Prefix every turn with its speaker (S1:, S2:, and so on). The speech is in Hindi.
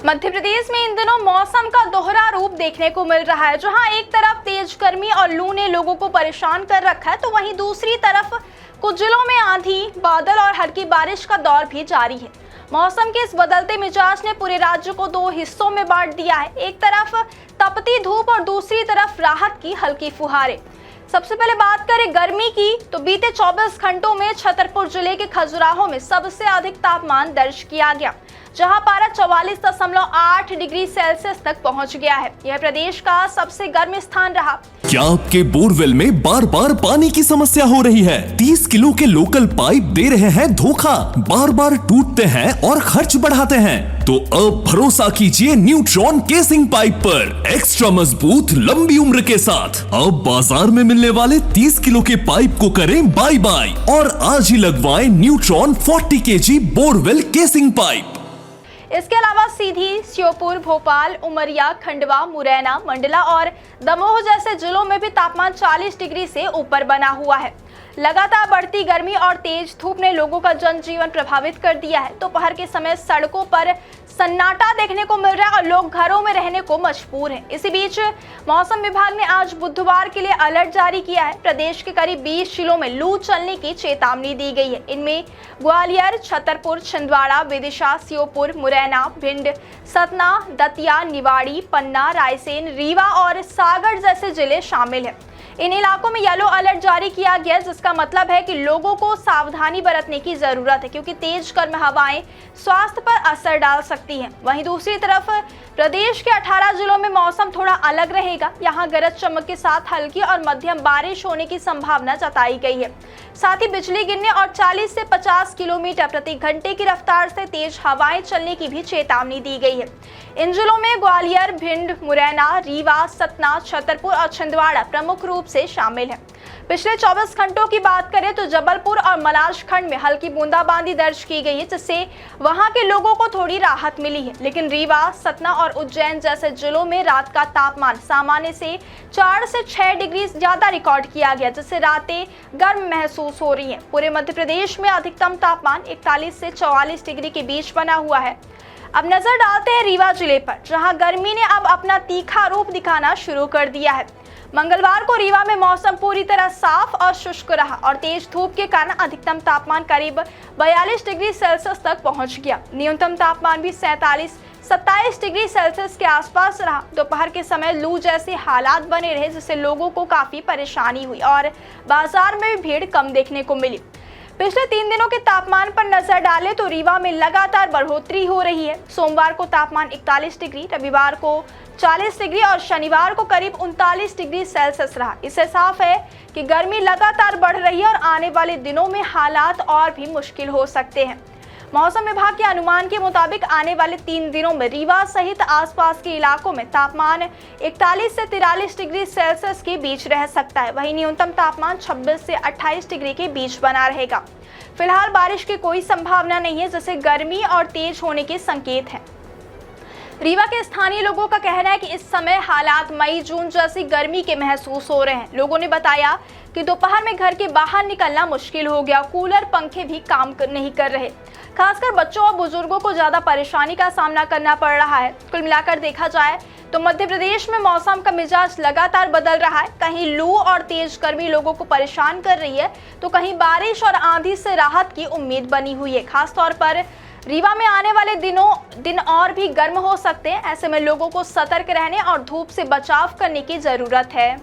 S1: मध्य प्रदेश में इन दिनों मौसम का दोहरा रूप देखने को मिल रहा है। जहां एक तरफ तेज गर्मी और लू ने लोगों को परेशान कर रखा है, तो वहीं दूसरी तरफ कुछ जिलों में आंधी, बादल और हल्की बारिश का दौर भी जारी है। मौसम के इस बदलते मिजाज ने पूरे राज्य को दो हिस्सों में बांट दिया है। एक तरफ तपती धूप और दूसरी तरफ राहत की हल्की फुहारें। सबसे पहले बात करें गर्मी की, तो बीते 24 घंटों में छतरपुर जिले के खजुराहो में सबसे अधिक तापमान दर्ज किया गया, जहां पारा 44.8 डिग्री सेल्सियस तक पहुंच गया है। यह प्रदेश का सबसे गर्म स्थान रहा।
S2: क्या आपके बोरवेल में बार बार पानी की समस्या हो रही है? 30 किलो के लोकल पाइप दे रहे हैं धोखा, बार बार टूटते हैं और खर्च बढ़ाते हैं? तो अब भरोसा कीजिए न्यूट्रॉन केसिंग पाइप पर, एक्स्ट्रा मजबूत, लंबी उम्र के साथ। अब बाजार में मिलने वाले 30 किलो के पाइप को करें बाय बाय और आज ही लगवाएं neutron 40 kg borewell casing pipe.
S1: इसके अलावा सीधी, श्योपुर, भोपाल, उमरिया, खंडवा, मुरैना, मंडला और दमोह जैसे जिलों में भी तापमान 40 डिग्री से ऊपर बना हुआ है। लगातार बढ़ती गर्मी और तेज धूप ने लोगों का जनजीवन प्रभावित कर दिया है। दोपहर के समय सड़कों पर सन्नाटा देखने को मिल रहा है और लोग घरों में रहने को मजबूर हैं। इसी बीच मौसम विभाग ने आज बुधवार के लिए अलर्ट जारी किया है। प्रदेश के करीब 20 जिलों में लू चलने की चेतावनी दी गई है। इनमें ग्वालियर, छतरपुर, छिंदवाड़ा, विदिशा, श्योपुर, मुरैना, भिंड, सतना, दतिया, निवाड़ी, पन्ना, रायसेन, रीवा और सागर जैसे जिले शामिल हैं। इन इलाकों में येलो अलर्ट जारी किया गया, जिसका मतलब है कि लोगों को सावधानी बरतने की जरूरत है, क्योंकि तेज गर्म हवाएं स्वास्थ्य पर असर डाल सकती हैं। वहीं दूसरी तरफ प्रदेश के 18 जिलों में मौसम थोड़ा अलग रहेगा। यहां गरज चमक के साथ हल्की और मध्यम बारिश होने की संभावना जताई गई है। साथ ही बिजली गिरने और 40 से 50 किलोमीटर प्रति घंटे की रफ्तार से तेज हवाएं चलने की भी चेतावनी दी गई है। इन जिलों में ग्वालियर, भिंड, मुरैना, रीवा, सतना, छतरपुर और छिंदवाड़ा प्रमुख रूप से शामिल है। पिछले 24 घंटों की बात करें तो जबलपुर और मलाज खंड में हल्की बूंदाबांदी दर्ज की गई है, जिससे वहां के लोगों को थोड़ी राहत मिली है। लेकिन रीवा, सतना और उज्जैन जैसे जिलों में रात का तापमान सामान्य से 4 से 6 डिग्री ज्यादा रिकॉर्ड किया गया, जिससे रातें गर्म महसूस हो रही हैं। पूरे मध्य प्रदेश में अधिकतम तापमान 41 से 44 डिग्री के बीच बना हुआ है। अब नजर डालते हैं रीवा जिले पर, जहां गर्मी ने अब अपना तीखा रूप दिखाना शुरू कर दिया है। मंगलवार को रीवा में मौसम पूरी तरह साफ और शुष्क रहा और तेज धूप के कारण अधिकतम तापमान करीब 42 डिग्री सेल्सियस तक पहुंच गया। न्यूनतम तापमान भी 27 डिग्री सेल्सियस के आसपास रहा। दोपहर के समय लू जैसे हालात बने रहे, जिससे लोगों को काफी परेशानी हुई और बाजार में भी भीड़ कम देखने को मिली। पिछले 3 दिनों के तापमान पर नजर डालें तो रीवा में लगातार बढ़ोतरी हो रही है। सोमवार को तापमान 41 डिग्री, रविवार को 40 डिग्री और शनिवार को करीब 39 डिग्री सेल्सियस रहा। इससे साफ है कि गर्मी लगातार बढ़ रही है और आने वाले दिनों में हालात और भी मुश्किल हो सकते हैं। मौसम विभाग के अनुमान के मुताबिक आने वाले 3 दिनों में रीवा सहित आसपास के इलाकों में तापमान 41 से 43 डिग्री सेल्सियस के बीच रह सकता है। वहीं न्यूनतम तापमान 26 से 28 डिग्री के बीच बना रहेगा। फिलहाल बारिश की कोई संभावना नहीं है, जिससे गर्मी और तेज होने के संकेत हैं। रीवा के स्थानीय लोगों का कहना है कि इस समय हालात मई-जून जैसी गर्मी के महसूस हो रहे हैं। लोगों ने बताया कि दोपहर में घर के बाहर निकलना मुश्किल हो गया, कूलर, पंखे भी काम नहीं कर रहे। खासकर बच्चों और बुजुर्गों को ज्यादा परेशानी का सामना करना पड़ रहा है। कुल मिलाकर देखा जाए तो मध्य प्रदेश में मौसम का मिजाज लगातार बदल रहा है। कहीं लू और तेज गर्मी लोगों को परेशान कर रही है, तो कहीं बारिश और आंधी से राहत की उम्मीद बनी हुई है। खासतौर पर रीवा में आने वाले दिन और भी गर्म हो सकते हैं। ऐसे में लोगों को सतर्क रहने और धूप से बचाव करने की जरूरत है।